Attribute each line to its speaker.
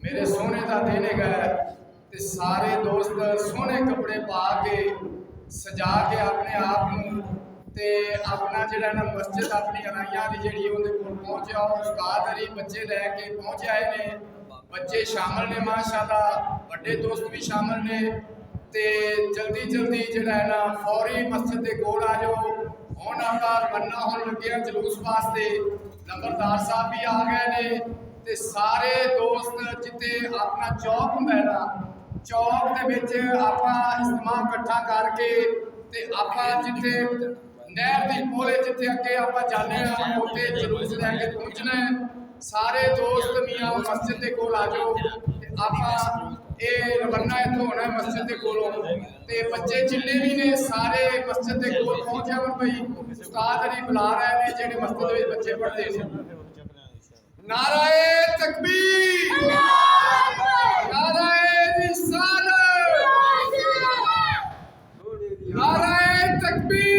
Speaker 1: मेरे सोने का दिन है ते सारे दोस्त सोने कपड़े पा के सजा के अपने आप को ते अपना जिहड़ा ना मस्जिद अपनी अराइयां दी जिहड़ी उहदे कोल पहुंचा उस्ताद अली बच्चे लैके पहुंचे आए ने बच्चे शामिल ने माशाअल्लाह बड़े दोस्त भी शामिल ने ते जल्दी जल्दी जिहड़ा है ना फौरी मस्जिद के कोल आ जाओ हुण आपां रवाना होण लगे हां जलूस वास्ते नंबरदार साहब भी आ गए ने ते सारे दोस्त जिते अपना चौक हुंदा है ना चौक दे विच आपां इज्तिमा इकट्ठा करके ते आपां जिथे नहर दी पोले जिथे अगे आपां जाने हां उत्थे जलूस लैके पहुंचना है सारे दोस्त मियां मस्जिद दे कोल आ जाओ ते आपां ये रवाना इत्थों होना है मस्जिद के कोलों ते बच्चे जिन्ने भी ने सारे मस्जिद के कोल पहुंचे और भाई उस्ताद अली बुला रहे हैं जेडे मस्जिद में बच्चे पढ़ते हैं नाराए तकबीर नाराए रिसालत नाराए तकबीर